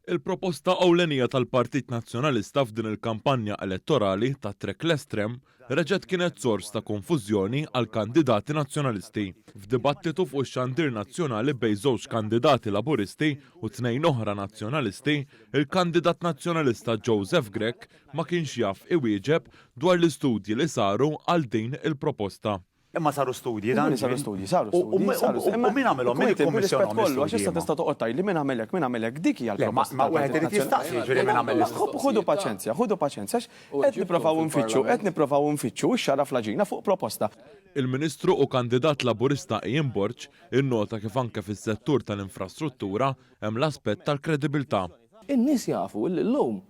Il-proposta ewlenija tal-Partit Nazzjonalista f'din il-kampanja elettorali ta' Trek l-Estrem reġgħet kienet sors ta' konfużjoni għal kandidati nazzjonalisti. F'dibattitu fuq ix-xandir nazzjonali bejn żewġ kandidati laburisti u tnejn oħra nazzjonalisti, il-kandidat nazzjonalista Joseph Grech ma kienx jaf iwieġeb dwar l-istudji li saru għal din il-proposta. Imma saru studji dan. Saru studji. U min għamilhom min ikkommissjonhom kollu għax issa tista' toqgħod tgħidli min għamilek dik hija l-proposta. Ma wieħed irid jistaqsi ġifieri min għamel. Ħudu paċenzja qed nippruvaw nfittxu x-xara fl-aġina fuq proposta. Il-Ministru u kandidat laburista Ian Borch innota kif anke fis-settur tal-infrastruttura hemm l-aspett tal-kredibilità. In-nies jafu llum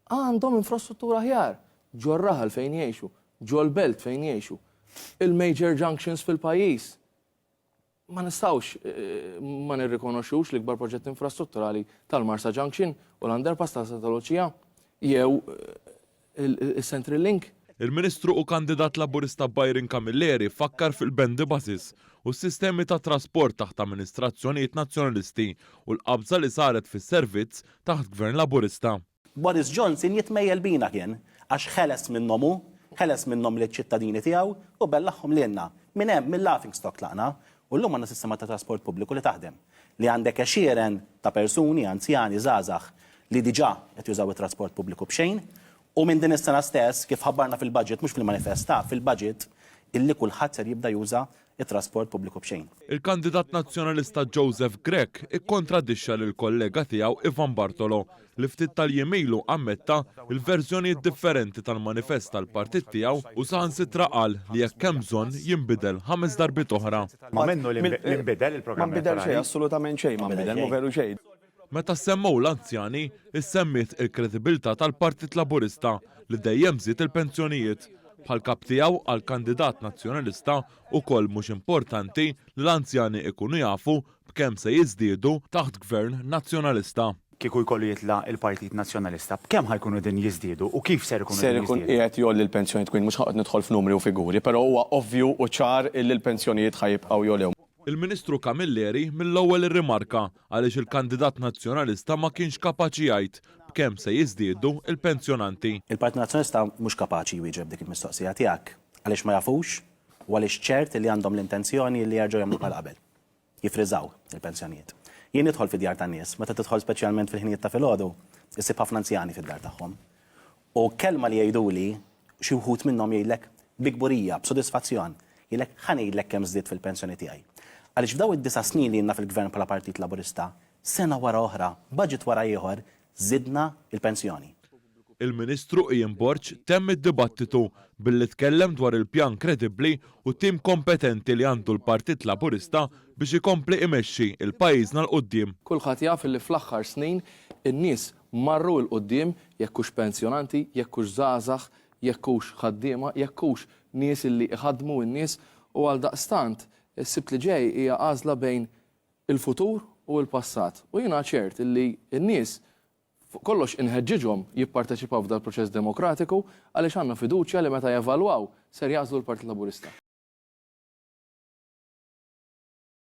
għandhom infrastruttura aħjar ġo r-raħal fejn jgħixu, ġo l-belt fejn jgħixu. Il-major junctions fil-pajjiż. Ma nistawx ma nirrikonoxxux l-ikbar proġett infrastrutturali tal-Marsa Junction u l-underpass tal-Luċija jew il-Central Link. Il-Ministru u kandidat laburista Byron Camilleri fakkar fil-bendi basis u s-sistemi ta' trasport taħt amministrazzjonijiet nazzjonalisti u l-qabża li saret fis-servizz taħt gvern laburista. Boris Johnson jitmejjel bina kien għax ħeles minnhom liċ-ċittadini tiegħu u bellaħħom lilna. Minn hemm mill-laughing stock tlaqna u llum għandna sistema ta' trasport pubbliku li taħdem. Li għandek għexieren ta' persuni, anzjani, żgħażagħ li diġà qed jużaw it-trasport pubbliku b'xejn u minn din is-sena stess kif ħabbarna fil-budget mhux fil-manifesta, fil-budget illi kulħadd ser jibda juża it-trasport pubbliku b'xejn. Il-kandidat nazzjonalista Joseph Grech ikkontradixxa lil kollega tiegħu Ivan Bartolo li ftit tal-jemilu ammetta il-verżjonijiet differenti tal-manifest tal-partit tiegħu u saħansitra qal li jekk hemm bżonn jinbidel 5 darbiet oħra. Ma minnu l-inbidel il-programm. Ma nbidel xejn, assolutament xejn, ma nbidel mu veru xejn. Meta semmew l-anzjani, issemmiet il-kredibilità tal-Partit Laburista li dejjem żied il-pensjonijiet. Bħal kap tiegħu għal kandidat nazzjonalista ukoll mhux importanti li l-anzjani ikunu jafu b'kemm se jiżdiedu taħt gvern nazzjonalista. Kieku jkollu jitla' il-Partit Nazzjonalista, b'kemm ħajkunu din jiżdiedu u kif ser ikunu Ser ikun qiegħed jolli l-pensjonijiet kwin mhux ħaqgħod nidħol f'numri u figuri, però huwa ovvju u ċar illi l-pensjonijiet ħajibqgħu jolew. Il-Ministru Camilleri mill-ewwel irrimarka għaliex il-kandidat nazzjonalista ma kienx kapaċi jgħid b'kemm se jiżdiedu il-pensjonanti. Il-Partit Nazzjonalista mhux kapaċi jwieġeb dik il-mistoqsija tiegħek għaliex ma jafux u għaliex ċert li għandhom l-intenzjoni li jerġgħu jagħmlu bħal qabel. Jifriżaw il-pensjonijiet. Jien nidħol fid-djar tan-nies, meta tidħol speċjalment fil-ħinijiet ta' filgħodu, issib ħafna anzjani fid-dar tagħhom. U kelma li jgħiduli xi wħud minnhom jgħidlek bigburija, b'sodisfazzjon, jgħidlek ħanejdlek kemm żdied fil-pensjoni tiegħi. Għaliex f'daw id-9 snin li jenna fil-gvern bħala Partit Laburista, sena wara oħra, budget wara ieħor, żidna il-pensjoni. Il-Ministru Ian Borch temm id-dibattitu billi tkellem dwar il-pjan kredibbli u tim kompetenti li għandu l-Partit Laburista biex ikompli imexxi il-pajjiżna l-qudiem. Kulħadd jaf li fl-aħħar snin in-nies marru l-qudiem jekkux pensjonanti, jekkux żgħażagħ, jekkux ħaddiema, jekkux nies li ħadmu n-nies u għal daqstant is-sibt li ġej hija għażla bejn il-futur u l-passat. U jiena ċert li n-nies kollox inħeġġiġhom jipparteċipaw f'dal proċess demokratiku għaliex għandna fiduċja li meta jevalwaw ser jażlu l-Partit Laburista.